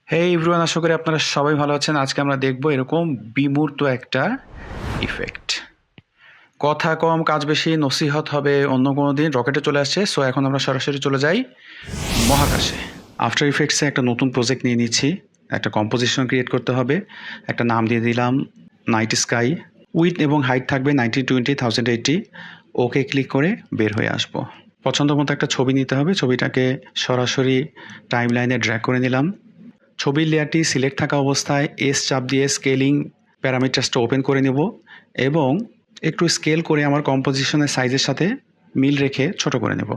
হেই everyone, আশা করি আপনারা সবাই ভালো আছেন। আজকে আমরা দেখব এরকম বিমূর্ত একটা ইফেক্ট। কথা কম কাজ বেশি, নসিহত হবে অন্য কোনো দিন। রকেটে চলে আসছে, সো এখন আমরা সরাসরি চলে যাই মহাকাশে। আফটার ইফেক্টসে একটা নতুন প্রজেক্ট নিয়ে নিচ্ছি। একটা কম্পোজিশন ক্রিয়েট করতে হবে। একটা নাম দিয়ে দিলাম নাইট স্কাই। উইথ এবং হাইট থাকবে 1920 1080। ওকে ক্লিক করে বের হয়ে আসবো। পছন্দ মতো একটা ছবি নিতে হবে। ছবিটাকে সরাসরি টাইম লাইনে ড্র্যাগ করে নিলাম। ছবির লেয়ারটি সিলেক্ট থাকা অবস্থায় এস চাপ দিয়ে স্কেলিং প্যারামিটারসটা ওপেন করে নেব এবং একটু স্কেল করে আমার কম্পোজিশনের সাইজের সাথে মিল রেখে ছোট করে নেব।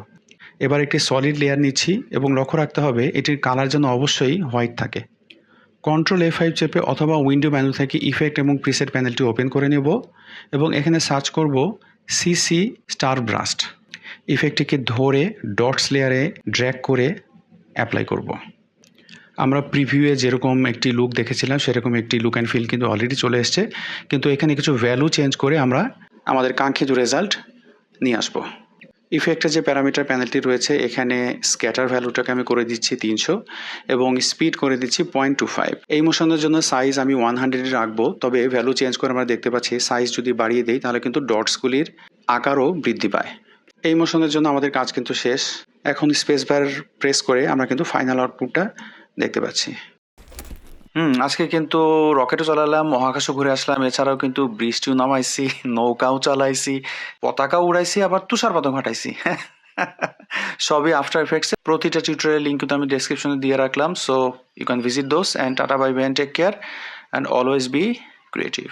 এবার একটি সলিড লেয়ার নিচ্ছি এবং লক্ষ্য রাখতে হবে এটির কালার যেন অবশ্যই হোয়াইট থাকে। কন্ট্রোল F5 চেপে অথবা উইন্ডো মেনু থেকে ইফেক্ট এবং প্রিসেট প্যানেলটি ওপেন করে নেব এবং এখানে সার্চ করব সিসি স্টার ব্রাস্ট। ইফেক্টটিকে ধরে ডটস লেয়ারে ড্র্যাগ করে অ্যাপ্লাই করব। আমরা প্রিভিউয়ে যেরকম একটি লুক দেখেছিলাম সেরকম একটি লুক অ্যান্ড ফিল কিন্তু অলরেডি চলে এসছে, কিন্তু এখানে কিছু ভ্যালু চেঞ্জ করে আমরা আমাদের কাঙ্ক্ষিত রেজাল্ট নিয়ে আসবো। ইফেক্টের যে প্যারামিটার প্যানেলটি রয়েছে এখানে স্ক্যাটার ভ্যালুটাকে আমি করে দিচ্ছি 300 এবং স্পিড করে দিচ্ছি 0.25। এই মোশনের জন্য সাইজ আমি 100 রাখবো, তবে ভ্যালু চেঞ্জ করে আমরা দেখতে পাচ্ছি সাইজ যদি বাড়িয়ে দিই তাহলে কিন্তু ডটসগুলির আকারও বৃদ্ধি পায়। এই মোশনের জন্য আমাদের কাজ কিন্তু শেষ। এখন স্পেস বার প্রেস করে আমরা কিন্তু ফাইনাল আউটপুটটা দেখতে পাচ্ছি। আজকে কিন্তু রকেটও চালালাম, মহাকাশও ঘুরে আসলাম, এছাড়াও কিন্তু বৃষ্টিও নামাইছি, নৌকাও চালাইছি, পতাকাও উড়াইছি, আবার তুষারপাতও ঘটাইছি। সবই আফটার এফেক্টস। প্রতিটা টিউটোরিয়াল লিঙ্ক কিন্তু আমি ডেসক্রিপশনে দিয়ে রাখলাম, so you can visit those. And tata bye bye, take care and always be creative.